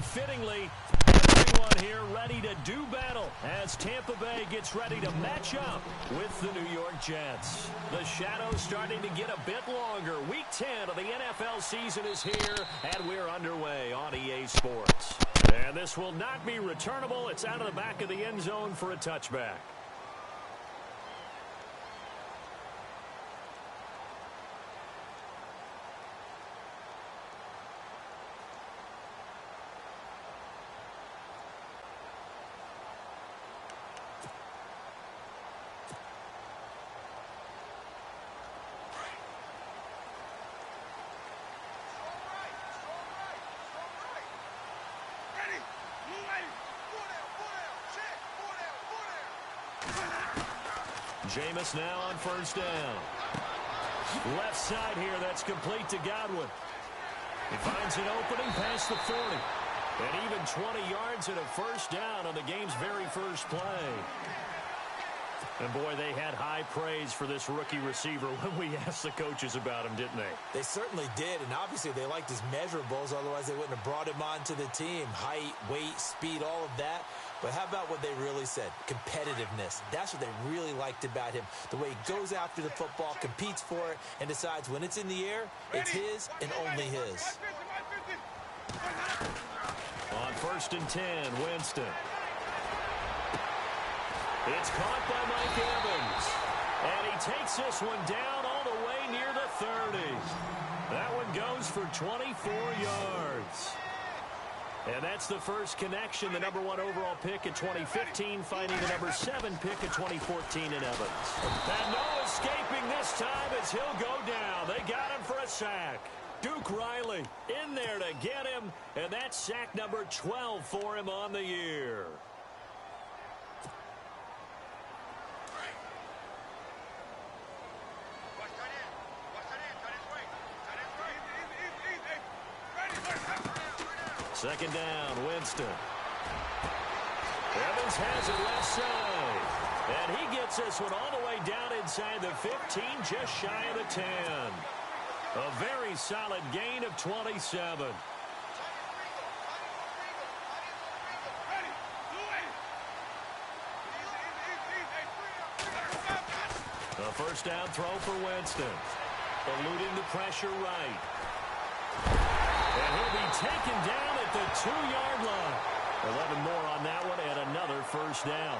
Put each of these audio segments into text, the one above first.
And fittingly, everyone here ready to do battle as Tampa Bay gets ready to match up with the New York Jets. The shadow's starting to get a bit longer. Week 10 of the NFL season is here, and we're underway on EA Sports. And this will not be returnable. It's out of the back of the end zone for a touchback. Jameis now on first down. Left side here, that's complete to Godwin. He finds an opening past the 40. And even 20 yards and a first down on the game's very first play. And boy, they had high praise for this rookie receiver when we asked the coaches about him, didn't they? They certainly did, and obviously they liked his measurables, otherwise they wouldn't have brought him onto the team. Height, weight, speed, all of that. But how about what they really said? Competitiveness. That's what they really liked about him. The way he goes after the football, competes for it, and decides when it's in the air, it's his and only his. On first and 10, Winston. It's caught by Mike Evans. And he takes this one down all the way near the 30. That one goes for 24 yards. And that's the first connection, the number 1 overall pick in 2015, finding the number 7 pick in 2014 in Evans. And no escaping this time as he'll go down. They got him for a sack. Duke Riley in there to get him, and that's sack number 12 for him on the year. Second down, Winston. Evans has it left side. And he gets this one all the way down inside the 15, just shy of the 10. A very solid gain of 27. A first down throw for Winston. Eluding the pressure right. And he'll be taken down at the 2-yard line. 11 more on that one and another first down.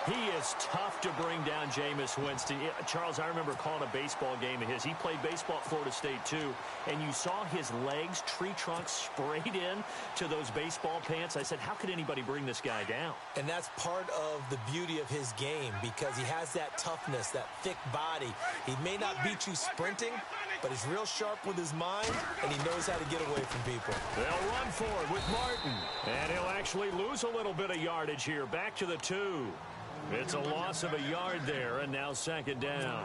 He is tough to bring down, Jameis Winston. Charles, I remember calling a baseball game of his. He played baseball at Florida State, too, and you saw his legs, tree trunks sprayed in to those baseball pants. I said, how could anybody bring this guy down? And that's part of the beauty of his game because he has that toughness, that thick body. He may not beat you sprinting, but he's real sharp with his mind, and he knows how to get away from people. They'll run for it with Martin, and he'll actually lose a little bit of yardage here. Back to the 2. It's a loss of a yard there, and now second down.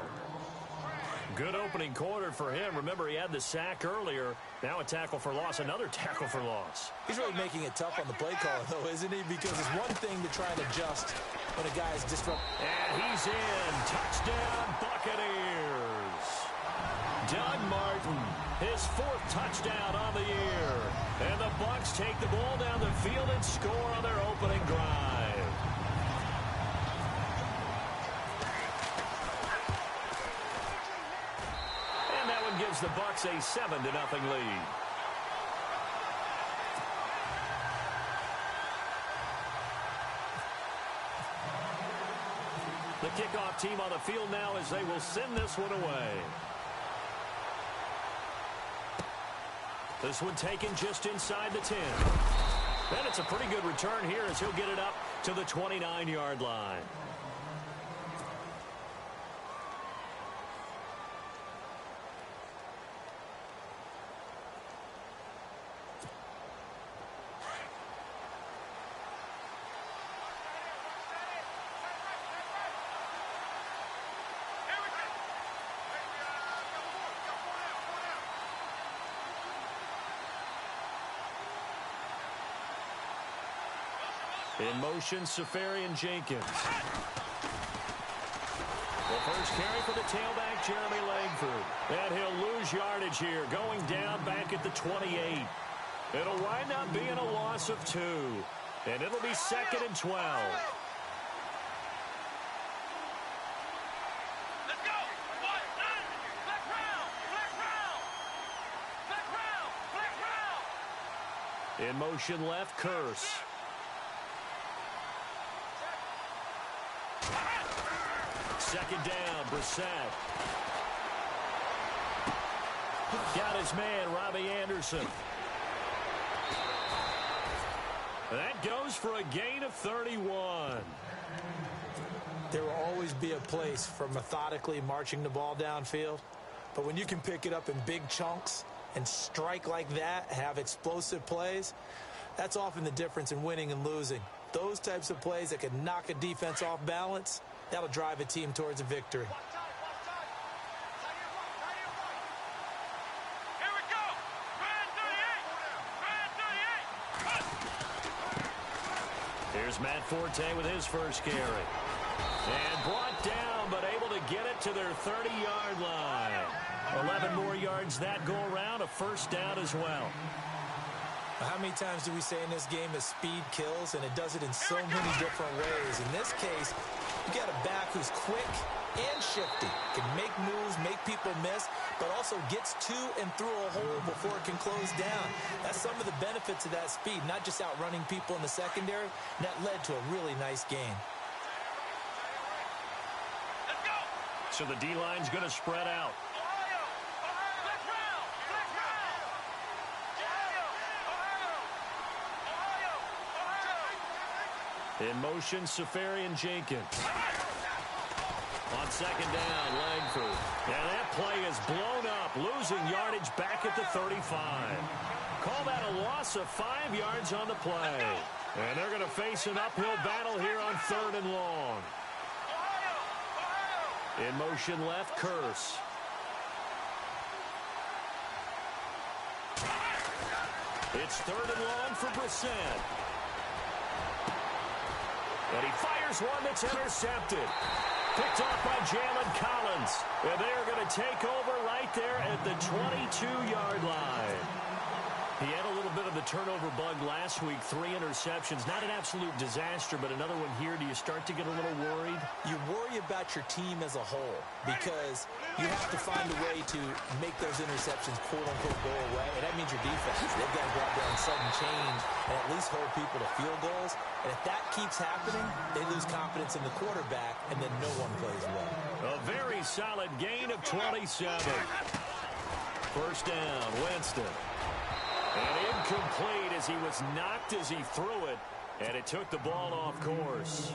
Good opening quarter for him. Remember, he had the sack earlier. Now a tackle for loss, another tackle for loss. He's really making it tough on the play call, though, isn't he? Because it's one thing to try and adjust when a guy is disrupted. And he's in. Touchdown, Buccaneers. Doug Martin, his 4th touchdown on the year. And the Bucs take the ball down the field and score on their opening drive. Gives the Bucs a 7-0 lead. The kickoff team on the field now as they will send this one away. This one taken just inside the 10. Then it's a pretty good return here as he'll get it up to the 29-yard line. In motion, Safarian Jenkins. The first carry for the tailback, Jeremy Langford. And he'll lose yardage here, going down back at the 28. It'll wind up being a loss of 2. And it'll be 2nd and 12. Let's go. Black round. In motion left, Curse. Second down, Brissett. Got his man, Robbie Anderson. That goes for a gain of 31. There will always be a place for methodically marching the ball downfield. But when you can pick it up in big chunks and strike like that, have explosive plays, that's often the difference in winning and losing. Those types of plays that can knock a defense off balance, that'll drive a team towards a victory. Here we go. Brand 38. Here's Matt Forte with his first carry. And brought down, but able to get it to their 30-yard line. 11 more yards that go around, a first down as well. How many times do we say in this game that speed kills, and it does it in so many different ways? In this case, you got a back who's quick and shifty, can make moves, make people miss, but also gets to and through a hole before it can close down. That's some of the benefits of that speed, not just outrunning people in the secondary, and that led to a really nice game. Let's go. So the D-line's going to spread out. In motion, Safarian Jenkins. On second down, Langford. And that play is blown up, losing yardage back at the 35. Call that a loss of 5 yards on the play. And they're going to face an uphill battle here on 3rd and long. In motion left, Curse. It's 3rd and long for Brissett. And he fires one that's intercepted. Picked off by Jalen Collins. And they are going to take over right there at the 22-yard line. He had a little bit of the turnover bug last week. 3 interceptions. Not an absolute disaster, but another one here. Do you start to get a little worried? You worry about your team as a whole because you have to find a way to make those interceptions, quote-unquote, go away. And that means your defense. They've got to go out there and sudden change and at least hold people to field goals. And if that keeps happening, they lose confidence in the quarterback, and then no one plays well. A very solid gain of 27. First down, Winston. And incomplete as he was knocked as he threw it, and it took the ball off course.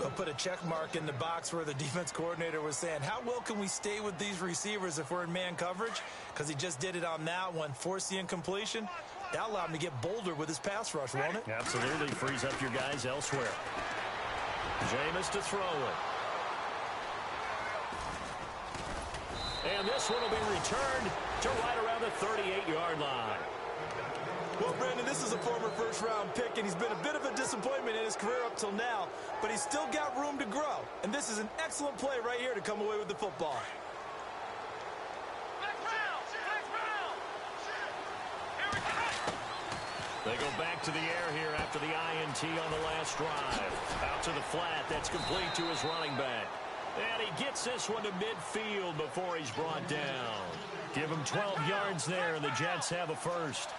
They'll put a check mark in the box where the defense coordinator was saying, how well can we stay with these receivers if we're in man coverage? Because he just did it on that one, forced the incompletion. That'll allow him to get bolder with his pass rush, won't it? Absolutely. Frees up your guys elsewhere. Jameis to throw it. And this one will be returned to right around the 38-yard line. Well, Brandon, this is a former first-round pick, and he's been a bit of a disappointment in his career up till now, but he's still got room to grow. And this is an excellent play right here to come away with the football. They go back to the air here after the INT on the last drive. Out to the flat. That's complete to his running back. And he gets this one to midfield before he's brought down. Give him 12 yards there, and the Jets have a first.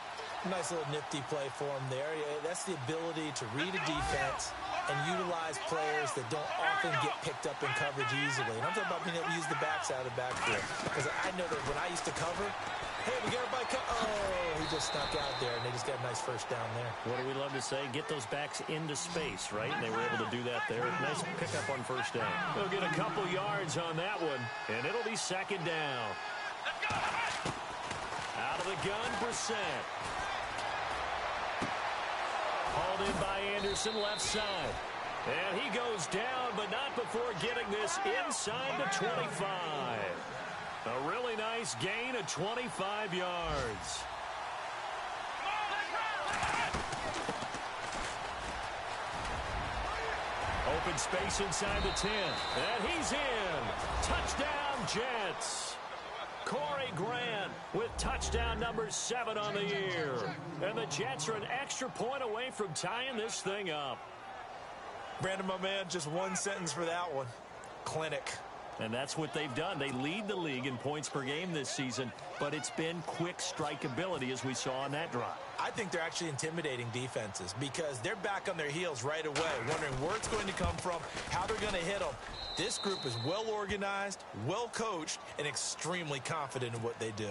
Nice little nifty play for him there. That's the ability to read a defense and utilize players that don't often get picked up in coverage easily. And I'm talking about being able to use the backside of the backfield. Because I know that when I used to cover, hey, we got everybody oh, he just snuck out there, and they just got a nice first down there. What do we love to say? Get those backs into space, right? And they were able to do that there. Nice pickup on first down. They'll get a couple yards on that one, and it'll be second down. Out of the gun, Brissett. Hauled in by Anderson, left side. And he goes down, but not before getting this inside the 25. A really nice gain of 25 yards. Open space inside the 10. And he's in. Touchdown, Jets. Corey Grant with touchdown number 7 on the year. And the Jets are an extra point away from tying this thing up. Brandon, my man, just one sentence for that one. Clinic. And that's what they've done. They lead the league in points per game this season, but it's been quick strikeability as we saw on that drive. I think they're actually intimidating defenses because they're back on their heels right away, wondering where it's going to come from, how they're going to hit them. This group is well organized, well coached, and extremely confident in what they do.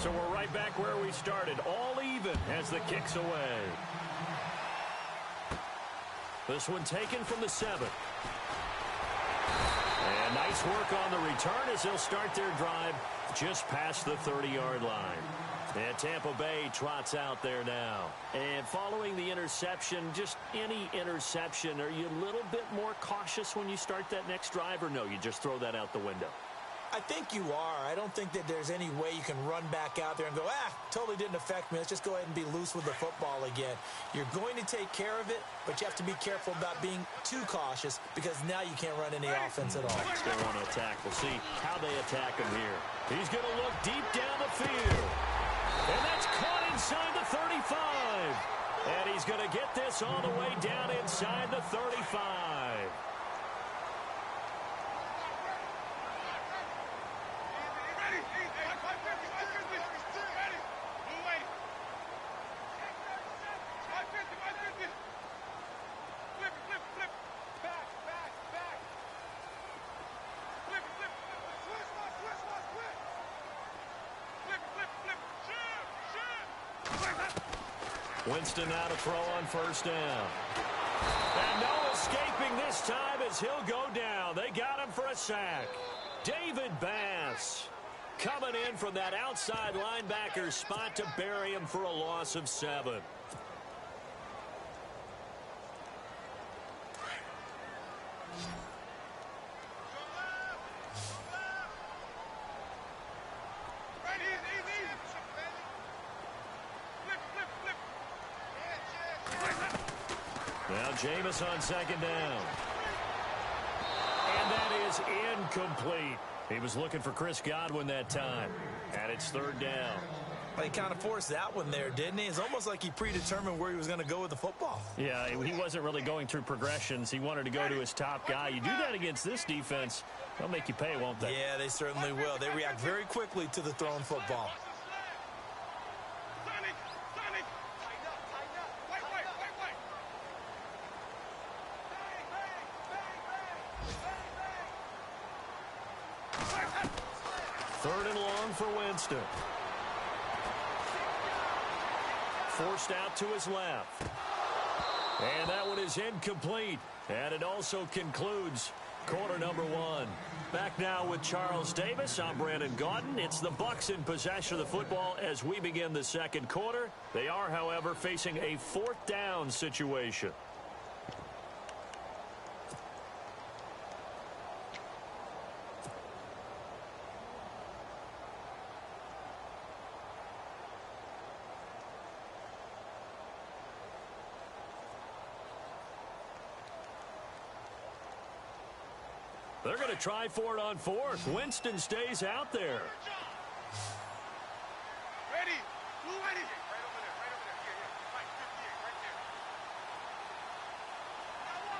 So we're right back where we started, all even as the kick's away. This one taken from the 7. And nice work on the return as they'll start their drive just past the 30-yard line. And Tampa Bay trots out there now. And following the interception, just any interception, are you a little bit more cautious when you start that next drive, or no, you just throw that out the window? I think you are. I don't think that there's any way you can run back out there and go, totally didn't affect me. Let's just go ahead and be loose with the football again. You're going to take care of it, but you have to be careful about being too cautious because now you can't run any offense at all. They want to attack. We'll see how they attack him here. He's going to look deep down the field. And that's caught inside the 35. And he's going to get this all the way down inside the 35. Winston now to throw on first down. And no escaping this time as he'll go down. They got him for a sack. David Bass coming in from that outside linebacker spot to bury him for a loss of 7. Now Jameis on second down. And that is incomplete. He was looking for Chris Godwin that time. And it's third down. He kind of forced that one there, didn't he? It's almost like he predetermined where he was going to go with the football. Yeah, he wasn't really going through progressions. He wanted to go to his top guy. You do that against this defense, they'll make you pay, won't they? Yeah, they certainly will. They react very quickly to the thrown football. Third and long for Winston. Forced out to his left. And that one is incomplete. And it also concludes quarter number 1. Back now with Charles Davis. I'm Brandon Gaudin. It's the Bucs in possession of the football as we begin the second quarter. They are, however, facing a fourth down situation. They're going to try for it on fourth. Winston stays out there. Ready. Blue ready. Right over there. Right over there. Here. Right. 58. Right there.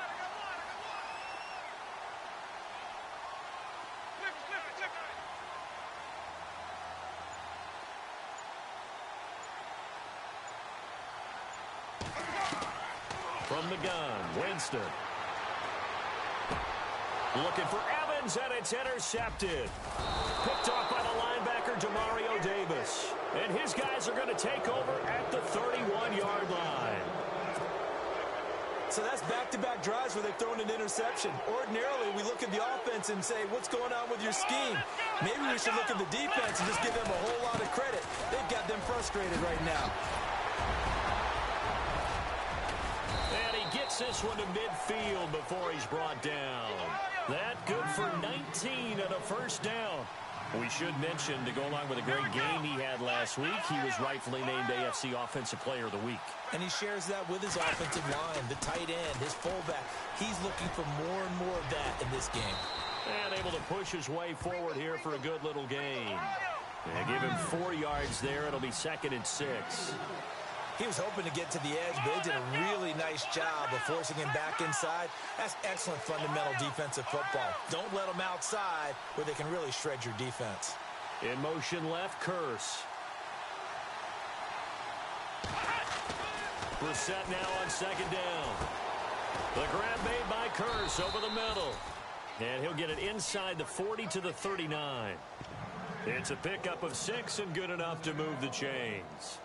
I got one. Flip. From the gun, Winston. Looking for Evans, and it's intercepted. Picked off by the linebacker, Demario Davis. And his guys are going to take over at the 31-yard line. So that's back-to-back drives where they've thrown an interception. Ordinarily, we look at the offense and say, what's going on with your scheme? Maybe we should look at the defense and just give them a whole lot of credit. They've got them frustrated right now. And he gets this one to midfield before he's brought down. That good for 19 and a first down. We should mention, to go along with a great game he had last week, he was rightfully named AFC Offensive Player of the Week. And he shares that with his offensive line, the tight end, his fullback. He's looking for more and more of that in this game. And able to push his way forward here for a good little gain. And give him 4 yards there. It'll be 2nd and 6. He was hoping to get to the edge, but they did a really nice job of forcing him back inside. That's excellent fundamental defensive football. Don't let them outside where they can really shred your defense. In motion left, Curse. Brissett now on 2nd down. The grab made by Curse over the middle. And he'll get it inside the 40 to the 39. It's a pickup of 6 and good enough to move the chains.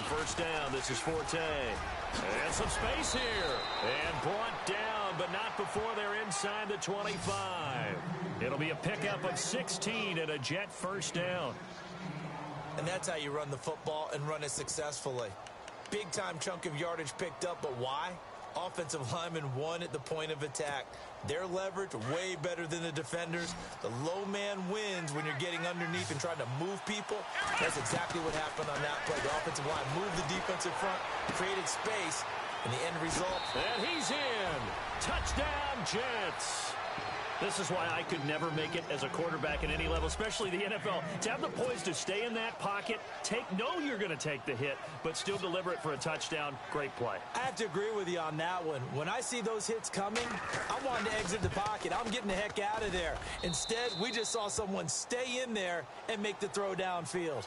First down, this is Forte. And some space here. And brought down, but not before they're inside the 25. It'll be a pickup of 16 and a Jet first down. And that's how you run the football and run it successfully. Big-time chunk of yardage picked up, but why? Offensive linemen won at the point of attack. Their leverage way better than the defenders. The low man wins when you're getting underneath and trying to move people. That's exactly what happened on that play. The offensive line moved the defensive front, created space, and the end result. And he's in. Touchdown, Jets. This is why I could never make it as a quarterback at any level, especially the NFL. To have the poise to stay in that pocket, know you're going to take the hit, but still deliver it for a touchdown, great play. I have to agree with you on that one. When I see those hits coming, I'm wanting to exit the pocket. I'm getting the heck out of there. Instead, we just saw someone stay in there and make the throw downfield.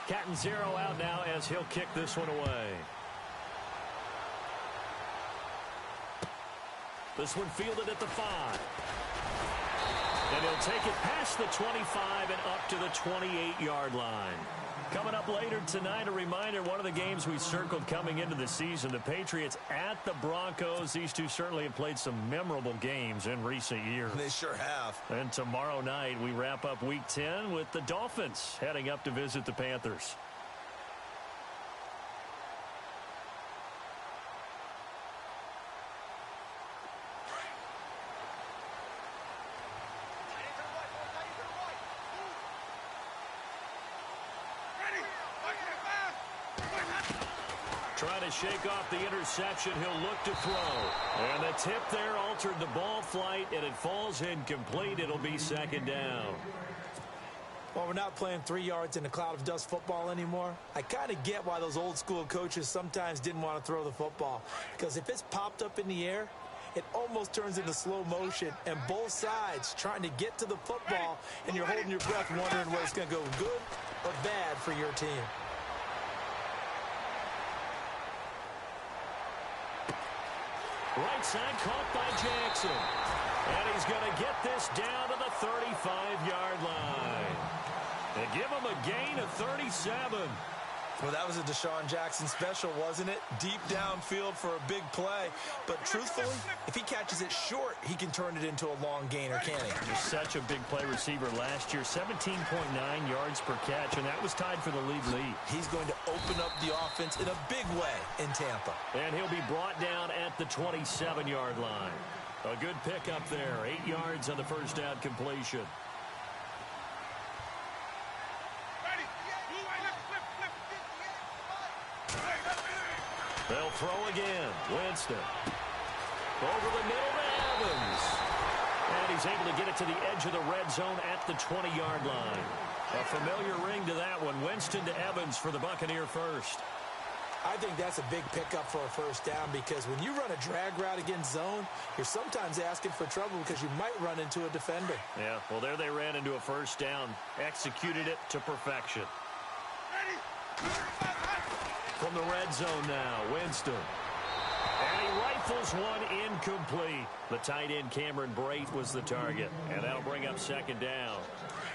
Catanzaro out now as he'll kick this one away. This one fielded at the 5. And he'll take it past the 25 and up to the 28-yard line. Coming up later tonight, a reminder, one of the games we circled coming into the season, the Patriots at the Broncos. These two certainly have played some memorable games in recent years. They sure have. And tomorrow night, we wrap up Week 10 with the Dolphins heading up to visit the Panthers. Trying to shake off the interception. He'll look to throw. And the tip there altered the ball flight, and it falls incomplete. It'll be 2nd down. Well, we're not playing 3 yards in a cloud of dust football anymore. I kind of get why those old school coaches sometimes didn't want to throw the football. Because if it's popped up in the air, it almost turns into slow motion. And both sides trying to get to the football, and you're holding your breath wondering whether it's going to go good or bad for your team. Right side caught by Jackson. And he's going to get this down to the 35-yard line. They give him a gain of 37. Well, that was a Deshaun Jackson special, wasn't it? Deep downfield for a big play. But truthfully, if he catches it short, he can turn it into a long gainer, can't he? He's such a big play receiver last year, 17.9 yards per catch, and that was tied for the league. He's going to open up the offense in a big way in Tampa. And he'll be brought down at the 27-yard line. A good pickup there, 8 yards on the first down completion. They'll throw again. Winston. Over the middle to Evans. And he's able to get it to the edge of the red zone at the 20-yard line. A familiar ring to that one. Winston to Evans for the Buccaneer first. I think that's a big pickup for a first down because when you run a drag route against zone, you're sometimes asking for trouble because you might run into a defender. Yeah, well, there they ran into a first down. Executed it to perfection. From the red zone now, Winston. And he rifles one incomplete. The tight end, Cameron Brate, was the target. And that'll bring up second down.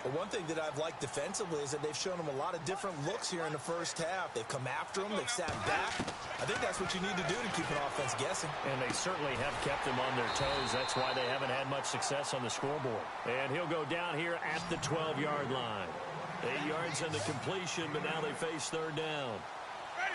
Well, one thing that I've liked defensively is that they've shown him a lot of different looks here in the first half. They've come after him. They've sat back. I think that's what you need to do to keep an offense guessing. And they certainly have kept them on their toes. That's why they haven't had much success on the scoreboard. And he'll go down here at the 12-yard line. 8 yards on the completion, but now they face third down.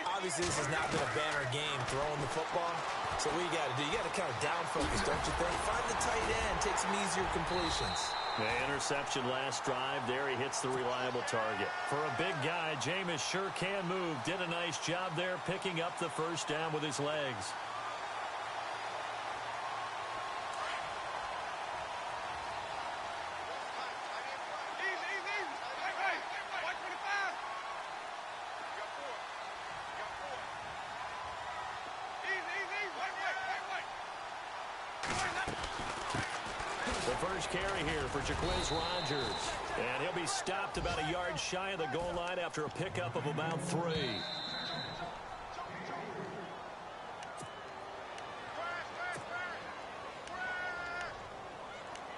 Obviously, this has not been a banner game throwing the football. So what you got to do, you got to kind of down focus, don't you think? Find the tight end, take some easier completions. The interception last drive. There he hits the reliable target. For a big guy, Jameis sure can move. Did a nice job there picking up the first down with his legs. First carry here for Jaquiz Rogers. And he'll be stopped about a yard shy of the goal line after a pickup of about 3.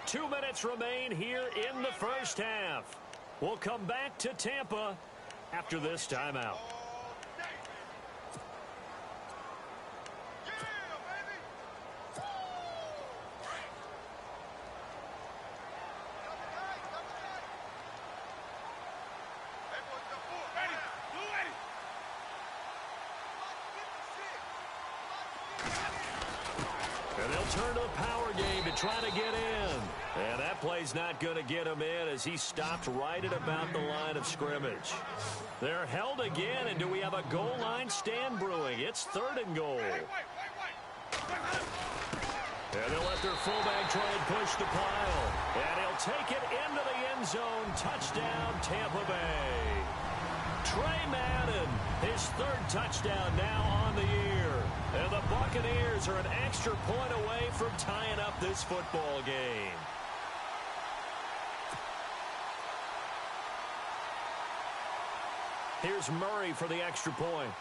2 minutes remain here in the first half. We'll come back to Tampa after this timeout. Turn to the power game to try to get in. And that play's not going to get him in as he stopped right at about the line of scrimmage. They're held again, and do we have a goal line stand brewing? It's 3rd and goal. And they'll let their fullback try and push the pile. And he'll take it into the end zone. Touchdown, Tampa Bay. Trey Madden, his 3rd touchdown now on the year. And the Buccaneers are an extra point away from tying up this football game. Here's Murray for the extra point.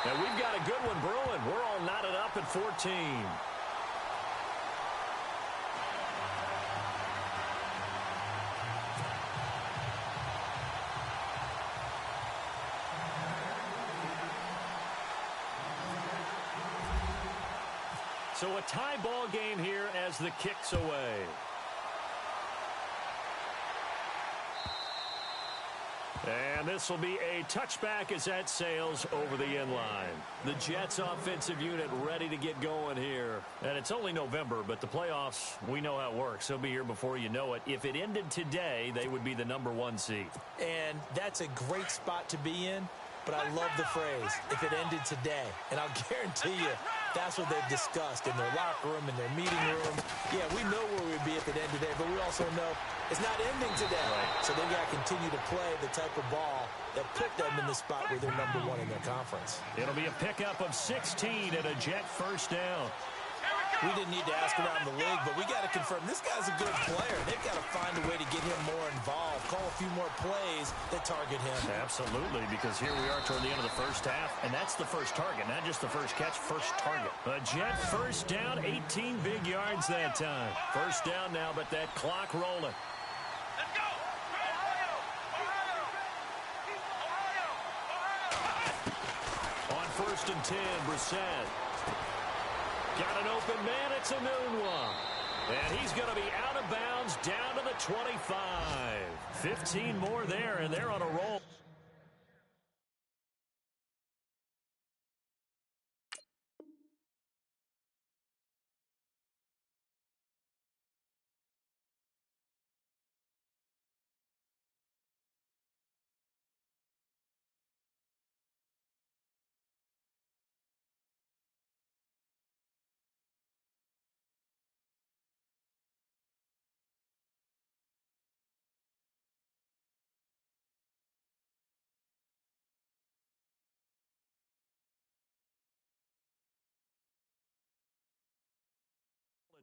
And we've got a good one brewing. We're all knotted up at 14. So a tie ball game here as the kick's away. And this will be a touchback as that sails over the end line. The Jets offensive unit ready to get going here. And it's only November, but the playoffs, we know how it works. They'll be here before you know it. If it ended today, they would be the #1 seed. And that's a great spot to be in. But I love the phrase, if it ended today. And I'll guarantee you, that's what they've discussed in their locker room, in their meeting room. Yeah, we know where we'd be if it ended today, but we also know it's not ending today. Right. So they've got to continue to play the type of ball that put them in the spot where they're #1 in their conference. It'll be a pickup of 16 and a Jet first down. We didn't need to ask around the league, but we got to confirm this guy's a good player. They've got to find a way to get him more involved, call a few more plays that target him. Absolutely, because here we are toward the end of the first half, and that's the first target, not just the first catch, first target. A Jet first down, 18 big yards that time. First down now, but that clock rolling. Let's go! Ohio! On 1st and 10, Brissett. Got an open man, it's a Nunwa. And he's going to be out of bounds down to the 25. 15 more there, and they're on a roll.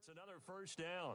It's another first down.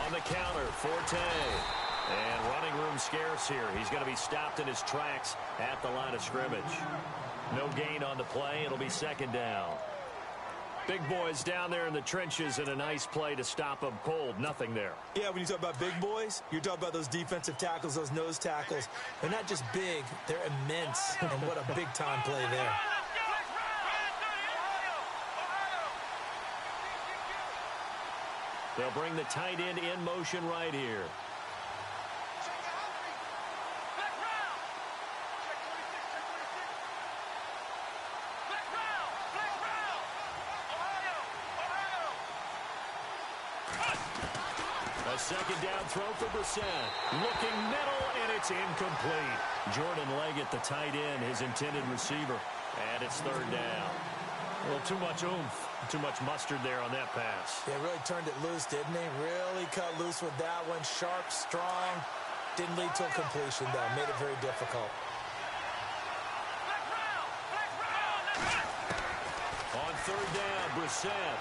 On the counter, Forte. And running room scarce here. He's going to be stopped in his tracks at the line of scrimmage. No gain on the play. It'll be second down. Big boys down there in the trenches and a nice play to stop them cold. Nothing there. Yeah, when you talk about big boys, you're talking about those defensive tackles, those nose tackles. They're not just big, they're immense. And what a big-time play there. They'll bring the tight end in motion right here. A second down throw for Brissett. Looking middle, and it's incomplete. Jordan Leggett, the tight end, his intended receiver. And it's third down. A little too much oomph, too much mustard there on that pass. Yeah, really turned it loose, didn't he? Really cut loose with that one. Sharp, strong. Didn't lead to a completion, though. Made it very difficult. On third down, Brissett.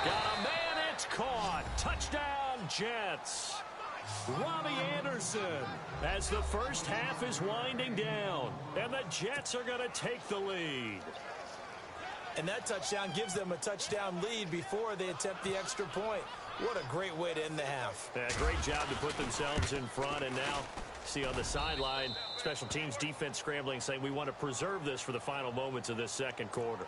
Got a man, it's caught. Touchdown, Jets. Robbie Anderson as the first half is winding down. And the Jets are going to take the lead. And that touchdown gives them a touchdown lead before they attempt the extra point. What a great way to end the half. Yeah, great job to put themselves in front. And now, see on the sideline, special teams defense scrambling, saying we want to preserve this for the final moments of this second quarter.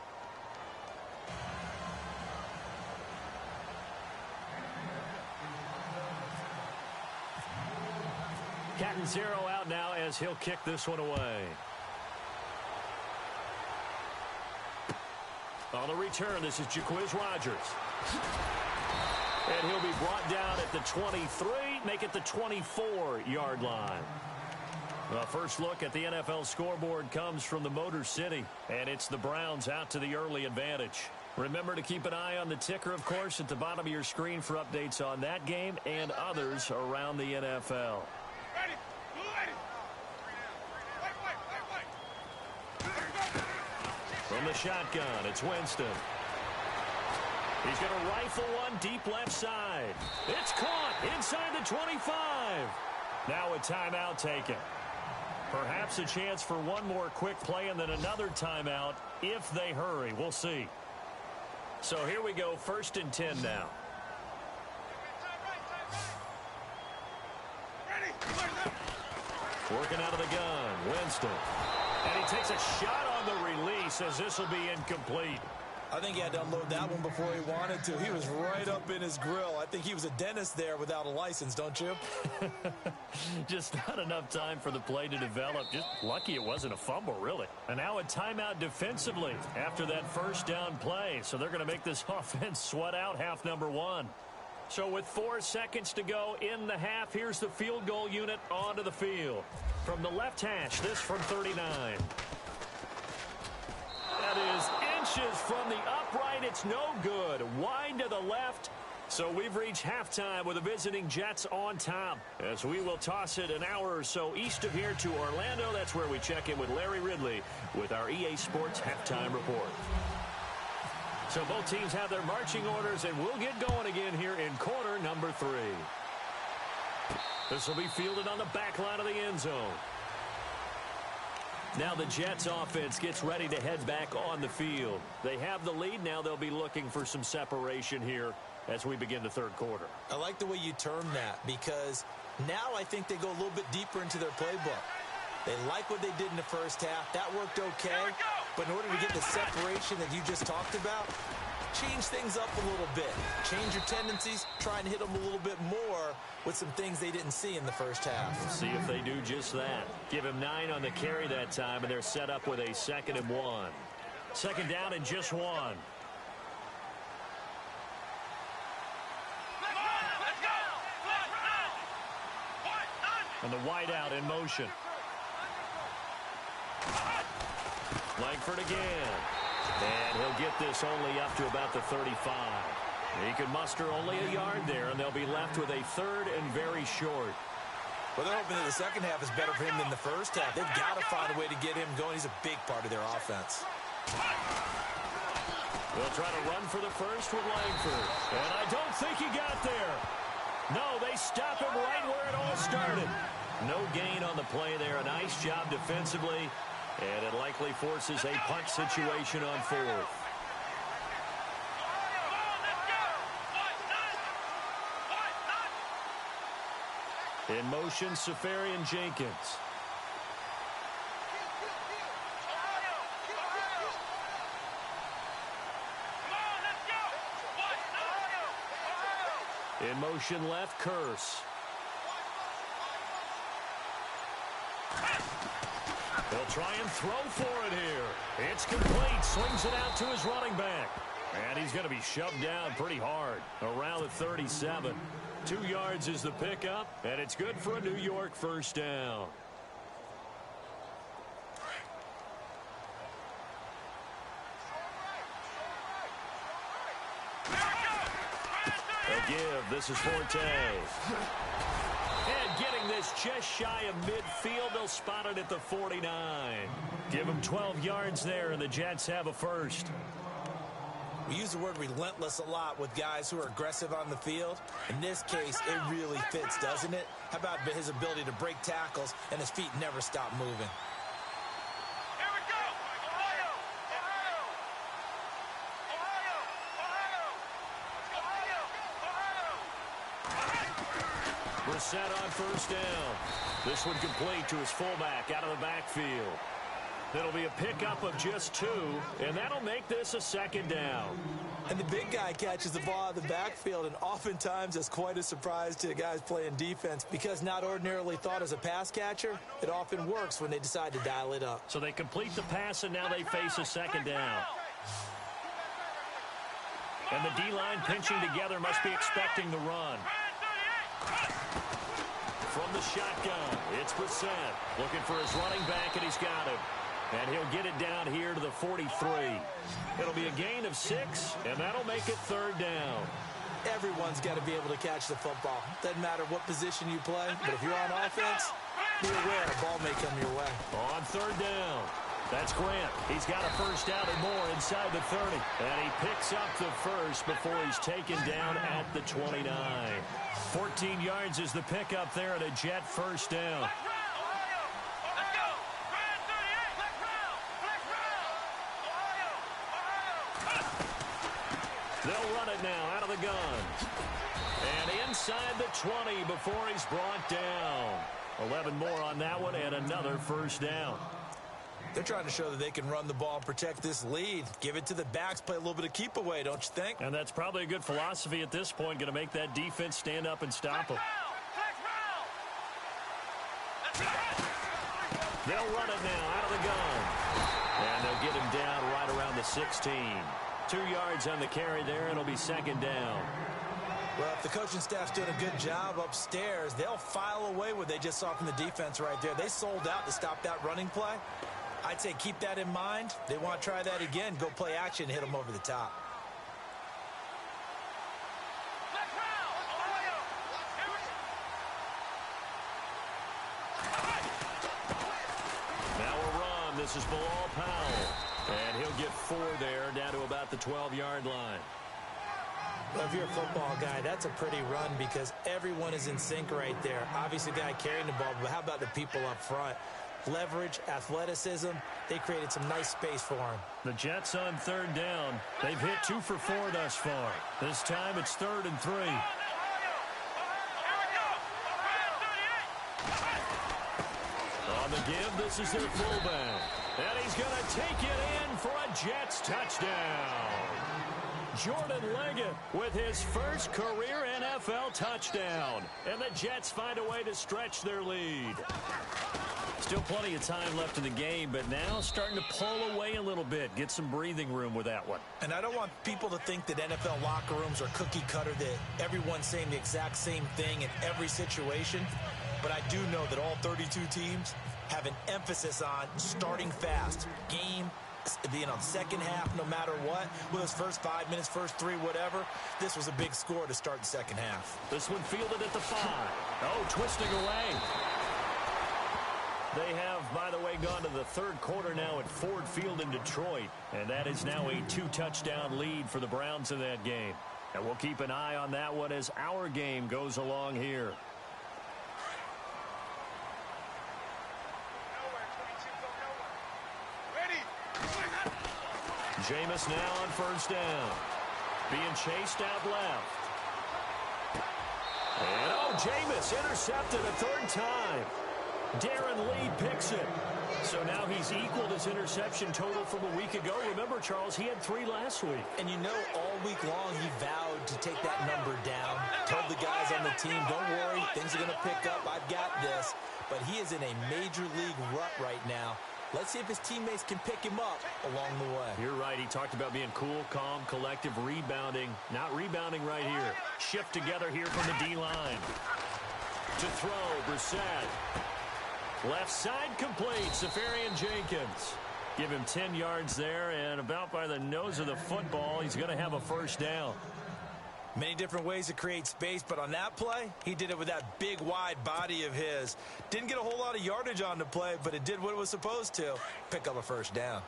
Catanzaro out now as he'll kick this one away. On the return, this is Jaquiz Rogers. And he'll be brought down at the 23, make it the 24-yard line. Well, first look at the NFL scoreboard comes from the Motor City, and it's the Browns out to the early advantage. Remember to keep an eye on the ticker, of course, at the bottom of your screen for updates on that game and others around the NFL. Ready. From the shotgun, it's Winston. He's going to rifle one deep left side. It's caught inside the 25. Now a timeout taken. Perhaps a chance for one more quick play and then another timeout if they hurry. We'll see. So here we go, 1st and 10 now. Working out of the gun, Winston. And he takes a shot on the release as this will be incomplete. I think he had to unload that one before he wanted to. He was right up in his grill. I think he was a dentist there without a license, don't you? Just not enough time for the play to develop. Just lucky it wasn't a fumble, really. And now a timeout defensively after that first down play. So they're going to make this offense sweat out half number one. So with 4 seconds to go in the half, here's the field goal unit onto the field. From the left hash, this from 39. That is inches from the upright. It's no good. Wide to the left. So we've reached halftime with the visiting Jets on top. As we will toss it an hour or so east of here to Orlando. That's where we check in with Larry Ridley with our EA Sports Halftime Report. So both teams have their marching orders, and we'll get going again here in quarter number 3. This will be fielded on the back line of the end zone. Now the Jets offense gets ready to head back on the field. They have the lead. Now they'll be looking for some separation here as we begin the third quarter. I like the way you term that because now I think they go a little bit deeper into their playbook. They like what they did in the first half. That worked okay. But in order to get the separation that you just talked about, change things up a little bit. Change your tendencies. Try and hit them a little bit more with some things they didn't see in the first half. We'll see if they do just that. Give him 9 on the carry that time, and they're set up with a 2nd and 1. Second down and just 1. And the wide out in motion. Langford again. And he'll get this only up to about the 35. He can muster only a yard there, and they'll be left with a 3rd and very short. Well, they're hoping that the second half is better for him than the first half. They've got to find a way to get him going. He's a big part of their offense. They'll try to run for the first with Langford. And I don't think he got there. No, they stop him right where it all started. No gain on the play there. A nice job defensively. And it likely forces a punt situation on 4th. In motion, Safarian Jenkins. In motion left, Curse. They'll try and throw for it here. It's complete. Swings it out to his running back. And he's going to be shoved down pretty hard around the 37. 2 yards is the pickup, and it's good for a New York first down. A give. This is Forte. And getting this just shy of midfield, they'll spot it at the 49. Give them 12 yards there, and the Jets have a first. We use the word relentless a lot with guys who are aggressive on the field. In this case, it really fits, doesn't it? How about his ability to break tackles and his feet never stop moving? Here we go! Ohio! Ohio! We're set on first down. This one complete to his fullback out of the backfield. It'll be a pickup of just 2, and that'll make this a 2nd down. And the big guy catches the ball out of the backfield, and oftentimes it's quite a surprise to the guys playing defense because not ordinarily thought as a pass catcher, it often works when they decide to dial it up. So they complete the pass, and now they face a 2nd down. And the D-line pinching together must be expecting the run. From the shotgun, it's Brissett looking for his running back, and he's got him. And he'll get it down here to the 43. It'll be a gain of 6, and that'll make it 3rd down. Everyone's got to be able to catch the football. Doesn't matter what position you play, but if you're on offense, be aware a ball may come your way. On 3rd down, that's Grant. He's got a first down and more inside the 30. And he picks up the first before he's taken down at the 29. 14 yards is the pickup there, and a Jet first down. They'll run it now out of the gun. And inside the 20 before he's brought down. 11 more on that one and another first down. They're trying to show that they can run the ball and protect this lead. Give it to the backs, play a little bit of keep away, don't you think? And that's probably a good philosophy at this point, going to make that defense stand up and stop them. They'll run it now out of the gun. And they'll get him down right around the 16. 2 yards on the carry there, and it'll be 2nd down. Well, if the coaching staff's doing a good job upstairs, they'll file away what they just saw from the defense right there. They sold out to stop that running play. I'd say keep that in mind. They want to try that again. Go play action, hit them over the top. Now a run. This is Bilal Powell. And he'll get 4 there, down to about the 12-yard line. Well, if you're a football guy, that's a pretty run because everyone is in sync right there. Obviously, the guy carrying the ball, but how about the people up front? Leverage, athleticism, they created some nice space for him. The Jets on 3rd down. They've hit 2 for 4 thus far. This time it's 3rd and 3. On the give, this is their fullback. And he's going to take it in for a Jets touchdown. Jordan Leggett with his first career NFL touchdown. And the Jets find a way to stretch their lead. Still plenty of time left in the game, but now starting to pull away a little bit. Get some breathing room with that one. And I don't want people to think that NFL locker rooms are cookie cutter, that everyone's saying the exact same thing in every situation. But I do know that all 32 teams have an emphasis on starting fast. Game, being on second half, no matter what. With those first 5 minutes, first 3, whatever. This was a big score to start the second half. This one fielded at the 5. Oh, twisting away. They have, by the way, gone to the 3rd quarter now at Ford Field in Detroit. And that is now a 2-touchdown lead for the Browns in that game. And we'll keep an eye on that one as our game goes along here. Jameis now on 1st down. Being chased out left. And Jameis intercepted a 3rd time. Darren Lee picks it. So now he's equaled his interception total from a week ago. Remember, Charles, he had 3 last week. And you know, all week long he vowed to take that number down. Told the guys on the team, don't worry, things are going to pick up. I've got this. But he is in a major league rut right now. Let's see if his teammates can pick him up along the way. You're right. He talked about being cool, calm, collective, rebounding. Not rebounding right here. Shift together here from the D-line. To throw, Brissett. Left side complete, Safarian Jenkins. Give him 10 yards there, and about by the nose of the football, he's going to have a 1st down. Many different ways to create space, but on that play, he did it with that big, wide body of his. Didn't get a whole lot of yardage on the play, but it did what it was supposed to. Pick up a 1st down.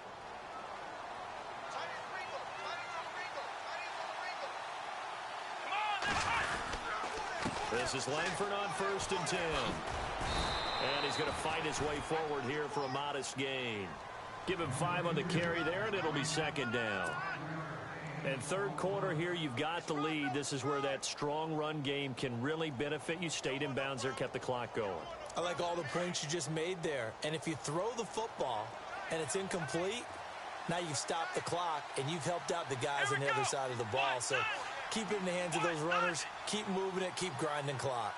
This is Langford on 1st and 10. And he's going to fight his way forward here for a modest gain. Give him 5 on the carry there, and it'll be 2nd down. And 3rd quarter here, you've got the lead. This is where that strong run game can really benefit you. Stayed in bounds there, kept the clock going. I like all the points you just made there. And if you throw the football and it's incomplete, now you've stopped the clock and you've helped out the guys on the other side of the ball. So keep it in the hands of those runners. Keep moving it. Keep grinding clock.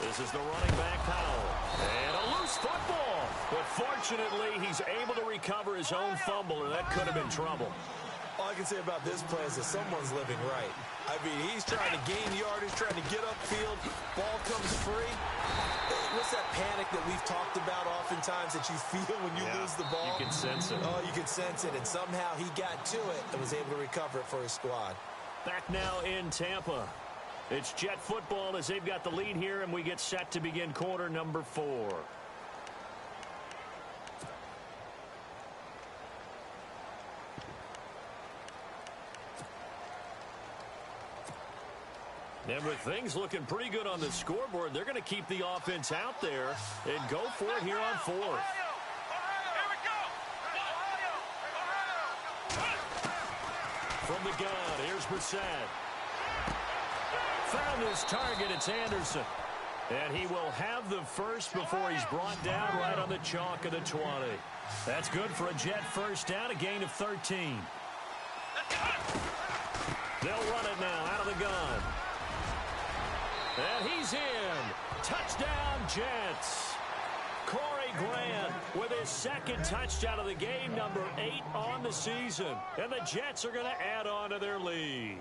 This is the running back, Powell. And a loose football. But fortunately, he's able to recover his own fumble, or that could have been trouble. All I can say about this play is that someone's living right. I mean, he's trying to gain yardage, trying to get upfield. Ball comes free. What's that panic that we've talked about oftentimes that you feel when you lose the ball? You can sense it. Oh, you can sense it. And somehow he got to it and was able to recover it for his squad. Back now in Tampa. It's Jet football as they've got the lead here, and we get set to begin quarter number 4. And with things looking pretty good on the scoreboard, they're going to keep the offense out there and go for it here on 4th. From the gun, here's Brissett. Found his target, it's Anderson. And he will have the first before he's brought down right on the chalk of the 20. That's good for a Jet first down, a gain of 13. They'll run it now out of the gun. And he's in. Touchdown, Jets. Corey Grant with his second touchdown of the game, number 8 on the season. And the Jets are going to add on to their lead.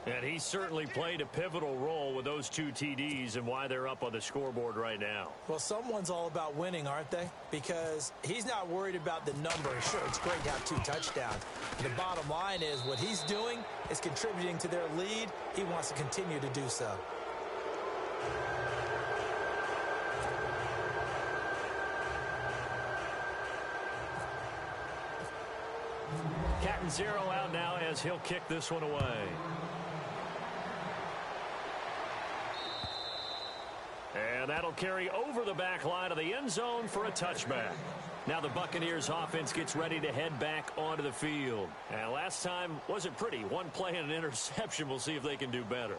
And he certainly played a pivotal role with those 2 TDs and why they're up on the scoreboard right now. Well, someone's all about winning, aren't they? Because he's not worried about the number. Sure, it's great to have 2 touchdowns. The bottom line is what he's doing is contributing to their lead. He wants to continue to do so. Cat and zero out now as he'll kick this one away. And that'll carry over the back line of the end zone for a touchback. Now the Buccaneers offense gets ready to head back onto the field. And last time wasn't pretty. 1 play and an interception. We'll see if they can do better.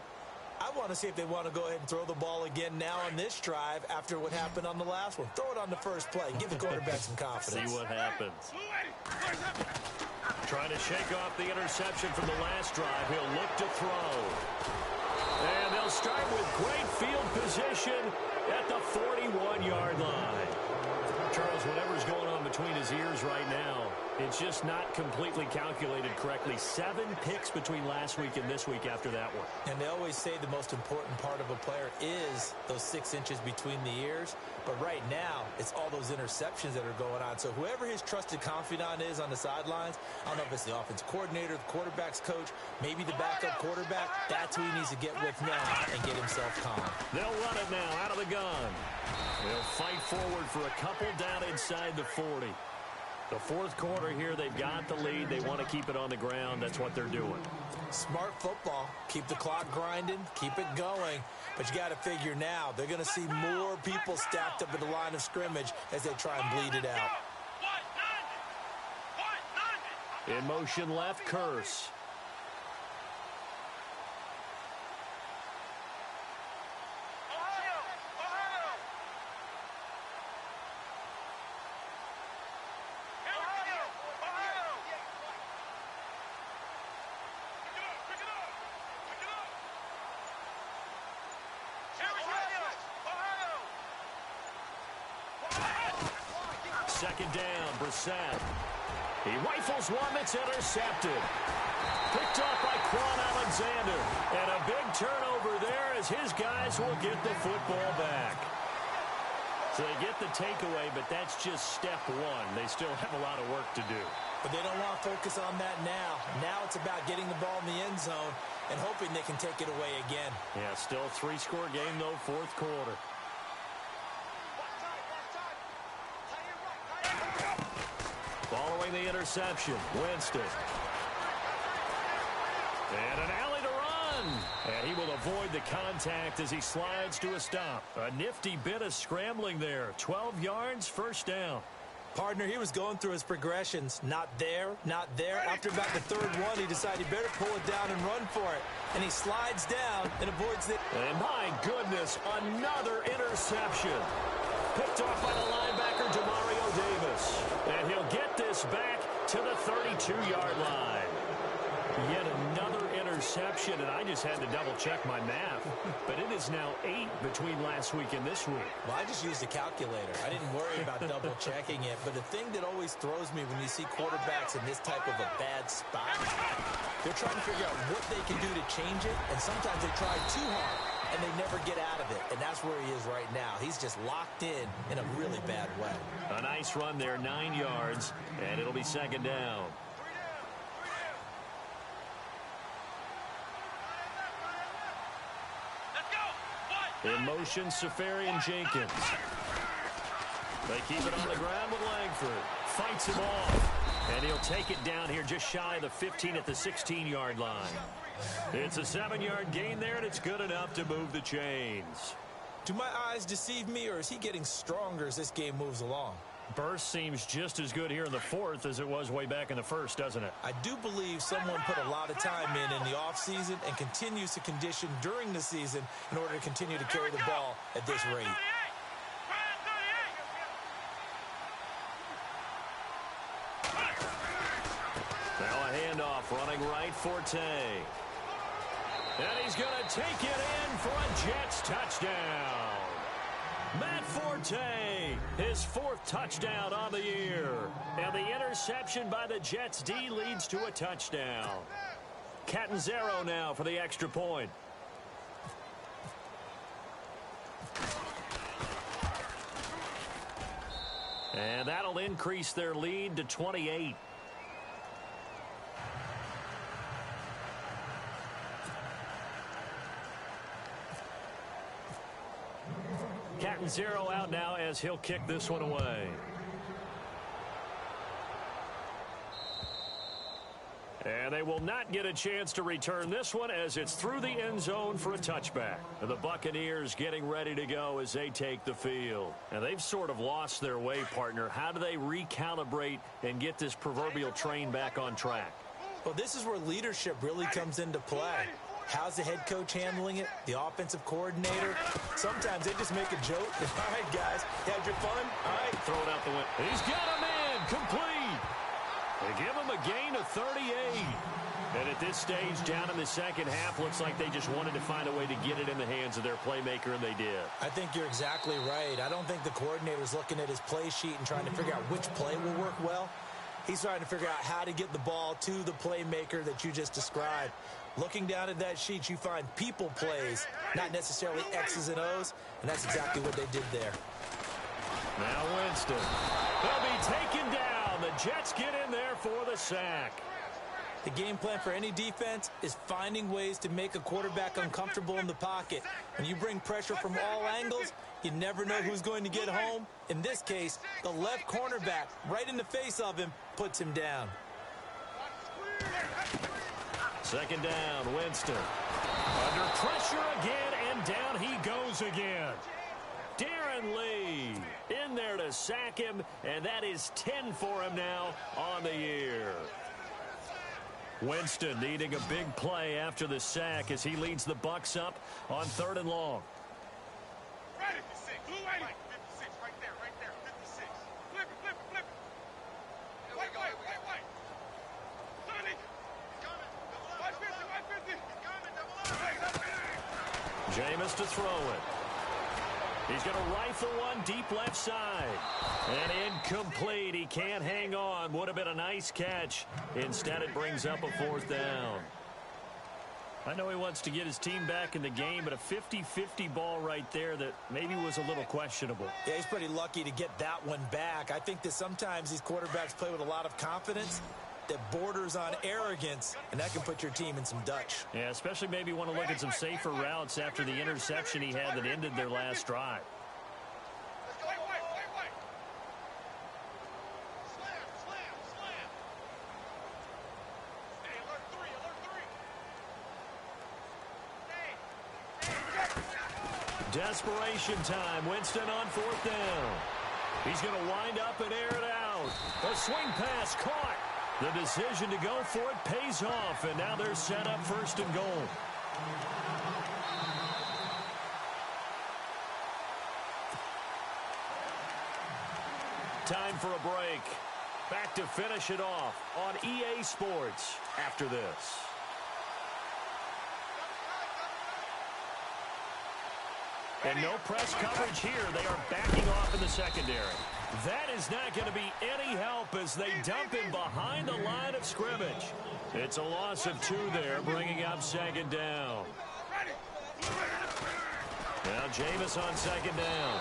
I want to see if they want to go ahead and throw the ball again now on this drive after what happened on the last one. Throw it on the first play. Give the quarterback some confidence. See what happens. Trying to shake off the interception from the last drive. He'll look to throw. And they'll start with great field position at the 41-yard line. Charles, whatever's going on between his ears right now, it's just not completely calculated correctly. 7 picks between last week and this week after that one. And they always say the most important part of a player is those 6 inches between the ears. But right now, it's all those interceptions that are going on. So whoever his trusted confidant is on the sidelines, I don't know if it's the offensive coordinator, the quarterback's coach, maybe the backup quarterback, that's who he needs to get with now and get himself calm. They'll run it now out of the gun. They'll fight forward for a couple down inside the 40. The 4th quarter here, they've got the lead. They want to keep it on the ground. That's what they're doing. Smart football. Keep the clock grinding. Keep it going. But you got to figure now, they're going to see more people stacked up at the line of scrimmage as they try and bleed it out. In motion left, Curse. Second down, Brissett. He rifles one that's intercepted. Picked off by Quan Alexander. And a big turnover there as his guys will get the football back. So they get the takeaway, but that's just step 1. They still have a lot of work to do. But they don't want to focus on that now. Now it's about getting the ball in the end zone and hoping they can take it away again. Yeah, still a 3-score game, though, 4th quarter. Following the interception, Winston. And an alley to run. And he will avoid the contact as he slides to a stop. A nifty bit of scrambling there. 12 yards, first down. Partner, he was going through his progressions. Not there, not there. After about the 3rd one, he decided he better pull it down and run for it. And he slides down and avoids it. And my goodness, another interception. Picked off by the linebacker, Demario Davis. And he'll get this back to the 32-yard line. Yet another interception. interception, and I just had to double-check my math. But it is now 8 between last week and this week. Well, I just used a calculator. I didn't worry about double-checking it. But the thing that always throws me when you see quarterbacks in this type of a bad spot, they're trying to figure out what they can do to change it, and sometimes they try too hard, and they never get out of it. And that's where he is right now. He's just locked in a really bad way. A nice run there, 9 yards, and it'll be second down. In motion, Safarian Jenkins. They keep it on the ground with Langford. Fights him off. And he'll take it down here just shy of the 15 at the 16-yard line. It's a 7-yard gain there, and it's good enough to move the chains. Do my eyes deceive me, or is he getting stronger as this game moves along? Burst seems just as good here in the fourth as it was way back in the first, doesn't it? I do believe someone put a lot of time in the offseason and continues to condition during the season in order to continue to carry the ball at this rate. Now a handoff running right, Forte. And he's going to take it in for a Jets touchdown. Matt Forte, his 4th touchdown on the year. And the interception by the Jets D leads to a touchdown. Catanzaro now for the extra point. And that'll increase their lead to 28. Catanzaro out now as he'll kick this one away. And they will not get a chance to return this one as it's through the end zone for a touchback. And the Buccaneers getting ready to go as they take the field. And they've sort of lost their way, partner. How do they recalibrate and get this proverbial train back on track? Well, this is where leadership really comes into play. How's the head coach handling it? The offensive coordinator? Sometimes they just make a joke. All right, guys, had your fun? All right. Throw it out the window. He's got a man complete. They give him a gain of 38. And at this stage, down in the second half, looks like they just wanted to find a way to get it in the hands of their playmaker, and they did. I think you're exactly right. I don't think the coordinator's looking at his play sheet and trying to figure out which play will work well. He's trying to figure out how to get the ball to the playmaker that you just described. Looking down at that sheet, you find people plays, not necessarily X's and O's, and that's exactly what they did there. Now Winston. They'll be taken down. The Jets get in there for the sack. The game plan for any defense is finding ways to make a quarterback uncomfortable in the pocket. When you bring pressure from all angles, you never know who's going to get home. In this case, the left cornerback, right in the face of him, puts him down. Second down, Winston. Under pressure again, and down he goes again. Darren Lee in there to sack him, and that is 10 for him now on the year. Winston needing a big play after the sack as he leads the Bucs up on 3rd and long. Right at the 6. Blue 80. 56, right there, 56. Flip it, flip it, flip it. Wait. Sonny. Coming. 550. He's coming. Jameis to throw it. He's going to rifle one deep left side. And incomplete. He can't hang on. Would have been a nice catch. Instead, it brings up a 4th down. I know he wants to get his team back in the game, but a 50-50 ball right there that maybe was a little questionable. Yeah, he's pretty lucky to get that one back. I think that sometimes these quarterbacks play with a lot of confidence that borders on arrogance, and that can put your team in some Dutch. Yeah, especially maybe want to look at some safer routes after the interception he had that ended their last drive. Wait. Slam. Hey, alert 3. Desperation time. Winston on 4th down. He's going to wind up and air it out. A swing pass caught. The decision to go for it pays off, and now they're set up 1st and goal. Time for a break. Back to finish it off on EA Sports after this. And no press coverage here. They are backing off in the secondary. That is not going to be any help as they dump him behind the line of scrimmage. It's a loss of 2 there, bringing up second down. Now Jameis on second down.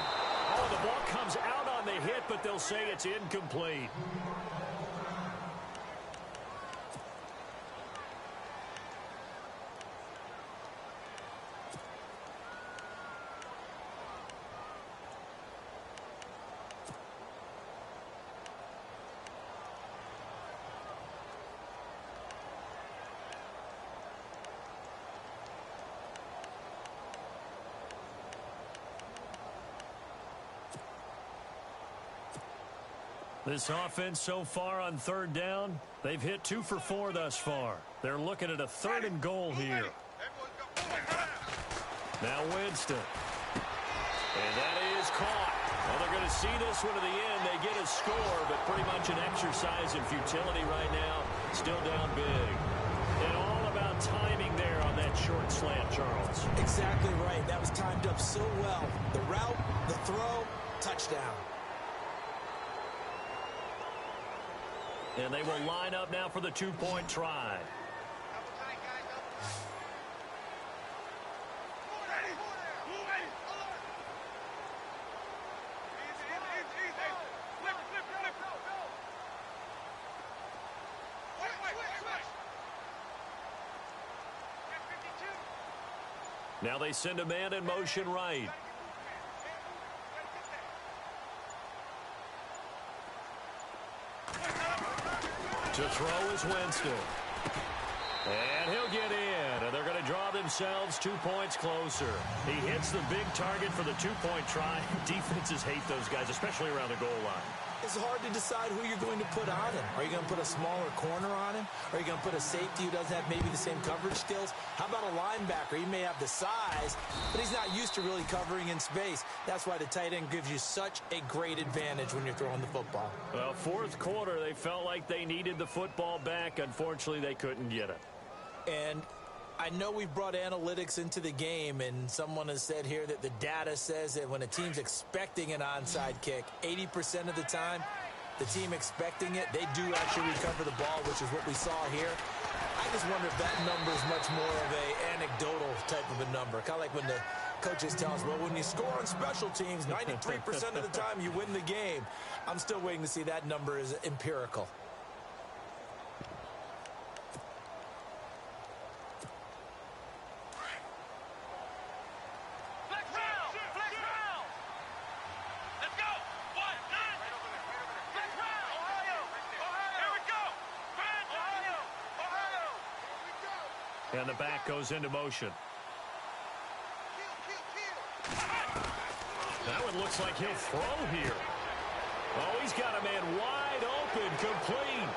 Oh, the ball comes out on the hit, but they'll say it's incomplete. This offense so far on third down, they've hit 2 for 4 thus far. They're looking at a 3rd and goal here. Now Winston. And that is caught. Well, they're going to see this one to the end. They get a score, but pretty much an exercise in futility right now. Still down big. And all about timing there on that short slant, Charles. Exactly right. That was timed up so well. The route, the throw, touchdown. And they will line up now for the 2-point try. Now they send a man in motion right. To throw is Winston. And he'll get in. And they're going to draw themselves 2 points closer. He hits the big target for the 2-point try. Defenses hate those guys, especially around the goal line. It's hard to decide who you're going to put on him. Are you going to put a smaller corner on him? Are you going to put a safety who doesn't have maybe the same coverage skills? How about a linebacker? He may have the size, but he's not used to really covering in space. That's why the tight end gives you such a great advantage when you're throwing the football. Well, 4th quarter, they felt like they needed the football back. Unfortunately, they couldn't get it. And I know we've brought analytics into the game, and someone has said here that the data says that when a team's expecting an onside kick, 80% of the time, the team expecting it, they do actually recover the ball, which is what we saw here. I just wonder if that number is much more of a anecdotal type of a number. Kind of like when the coaches tell us, well, when you score on special teams, 93% of the time you win the game. I'm still waiting to see that number is empirical. And the back goes into motion. That one looks like he'll throw here. Oh, he's got a man wide open, complete.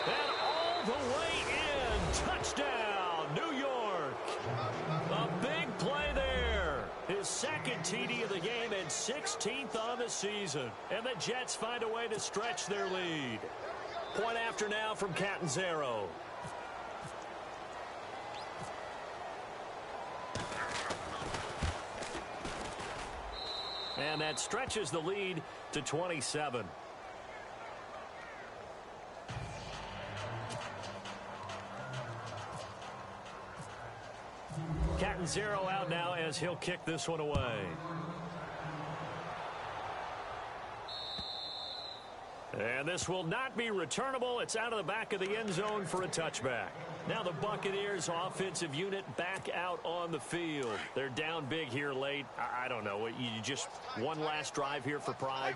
And all the way in. Touchdown, New York. A big play there. His 2nd TD of the game and 16th on the season. And the Jets find a way to stretch their lead. Point after now from Catanzaro. And that stretches the lead to 27. Catanzaro out now as he'll kick this one away. And this will not be returnable. It's out of the back of the end zone for a touchback. Now the Buccaneers offensive unit back out on the field. They're down big here late. I don't know. You just one last drive here for pride.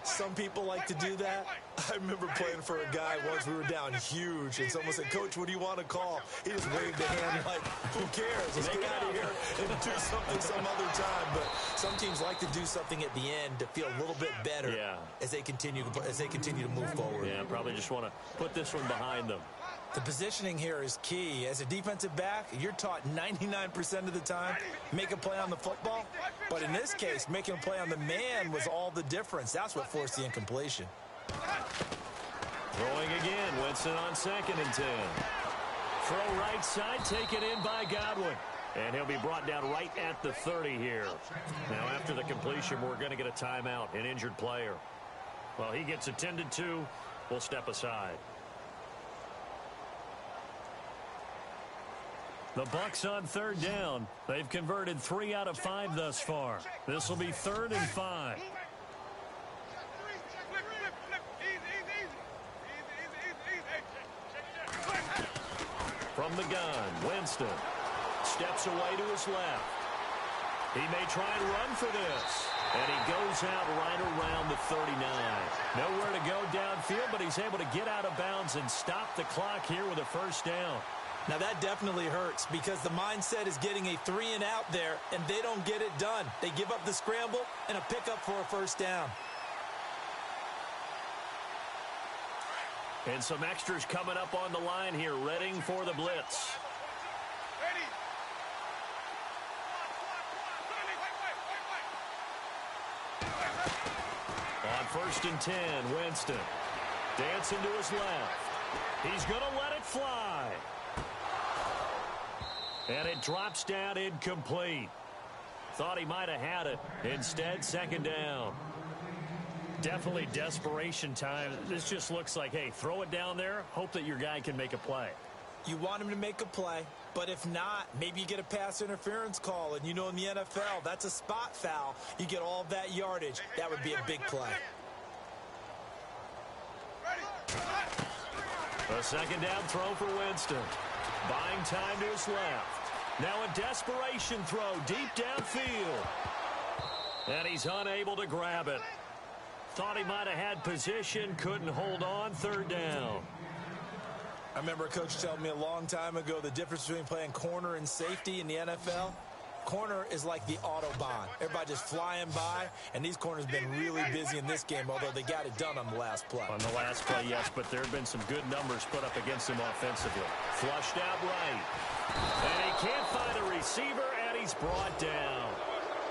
Some people like to do that. I remember playing for a guy once. We were down huge, and someone said, "Coach, what do you want to call?" He just waved a hand like, "Who cares? Let's get out of here and do something some other time." But some teams like to do something at the end to feel a little bit better as they continue to move forward. Yeah, probably just want to put this one behind them. The positioning here is key. As a defensive back, you're taught 99% of the time, make a play on the football. But in this case, making a play on the man was all the difference. That's what forced the incompletion. Throwing again. Winston on 2nd and 10. Throw right side, taken in by Godwin. And he'll be brought down right at the 30 here. Now, after the completion, we're going to get a timeout, an injured player. Well, he gets attended to. We'll step aside. The Bucs on third down. They've converted 3 out of 5 thus far. This will be 3rd and 5. From the gun, Winston steps away to his left. He may try and run for this. And he goes out right around the 39. Nowhere to go downfield, but he's able to get out of bounds and stop the clock here with a first down. Now, that definitely hurts because the mindset is getting a 3-and-out there, and they don't get it done. They give up the scramble and a pickup for a first down. And some extras coming up on the line here, readying for the blitz. On 1st and 10, Winston dancing to his left. He's going to let it fly. And it drops down incomplete. Thought he might have had it. Instead, 2nd down. Definitely desperation time. This just looks like, hey, throw it down there, hope that your guy can make a play. You want him to make a play, but if not, maybe you get a pass interference call, and you know in the NFL, that's a spot foul. You get all of that yardage. That would be a big play. A 2nd down throw for Winston. Buying time to his left. Now a desperation throw deep downfield. And he's unable to grab it. Thought he might have had position, couldn't hold on, 3rd down. I remember a coach telling me a long time ago the difference between playing corner and safety in the NFL. Corner is like the Autobahn. Everybody just flying by, and these corners have been really busy in this game, although they got it done on the last play. On the last play, yes, but there have been some good numbers put up against him offensively. Flushed out right. And he can't find a receiver, and he's brought down.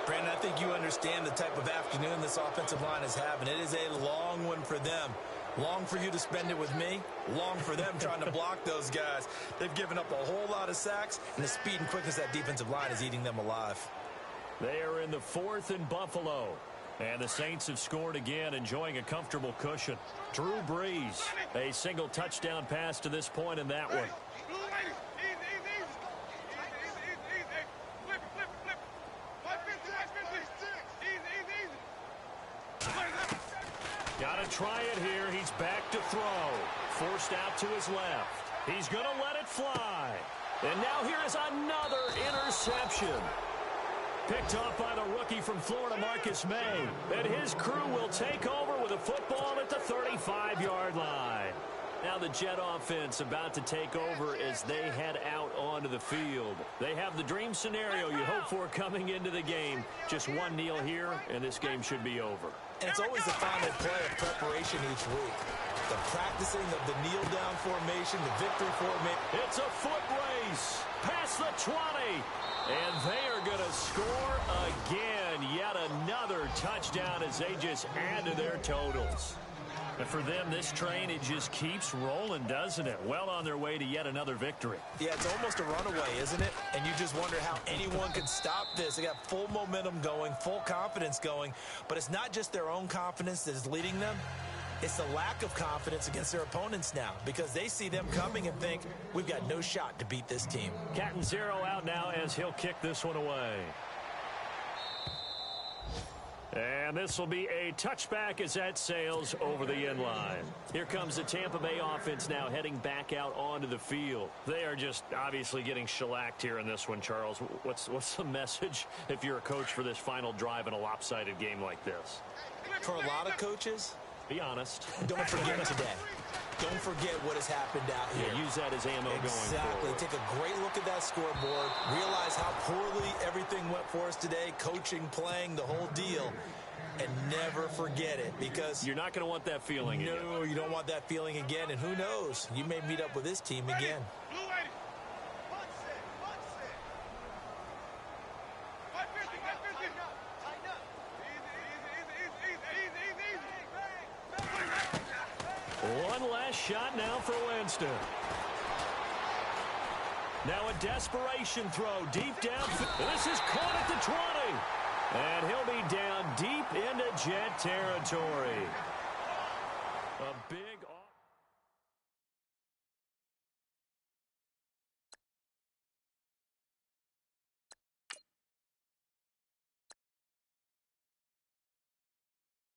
Brandon, I think you understand the type of afternoon this offensive line is having. It is a long one for them. Long for you to spend it with me. Long for them trying to block those guys. They've given up a whole lot of sacks, and the speed and quickness of that defensive line is eating them alive. They are in the 4th and Buffalo. And the Saints have scored again, enjoying a comfortable cushion. Drew Brees, a single touchdown pass to this point in that one. Got to try it here. He's back to throw. Forced out to his left. He's going to let it fly. And now here is another interception. Picked off by the rookie from Florida, Marcus May. And his crew will take over with a football at the 35-yard line. Now the Jet offense about to take over as they head out onto the field. They have the dream scenario you hope for coming into the game. Just one kneel here, and this game should be over. And it's always the final play of preparation each week. The practicing of the kneel-down formation, the victory formation. It's a foot race past the 20. And they are going to score again. Yet another touchdown as they just add to their totals. And for them, this train, it just keeps rolling, doesn't it? Well on their way to yet another victory. Yeah, it's almost a runaway, isn't it? And you just wonder how anyone could stop this. They got full momentum going, full confidence going. But it's not just their own confidence that is leading them. It's the lack of confidence against their opponents now because they see them coming and think, we've got no shot to beat this team. Cat and zero out now as he'll kick this one away. And this will be a touchback as that sails over the end line. Here comes the Tampa Bay offense now heading back out onto the field. They are just obviously getting shellacked here in this one, Charles. What's the message if you're a coach for this final drive in a lopsided game like this? For a lot of coaches, be honest. Don't forget today. Don't forget what has happened out here. Yeah, use that as ammo going forward. Exactly. Take a great look at that scoreboard. Realize how poorly everything went for us today. Coaching, playing, the whole deal. And never forget it because you're not going to want that feeling again. No, you don't want that feeling again. And who knows? You may meet up with this team again. One last shot now for Winston. Now a desperation throw deep down. This is caught at the 20. And he'll be down deep into Jet territory. A big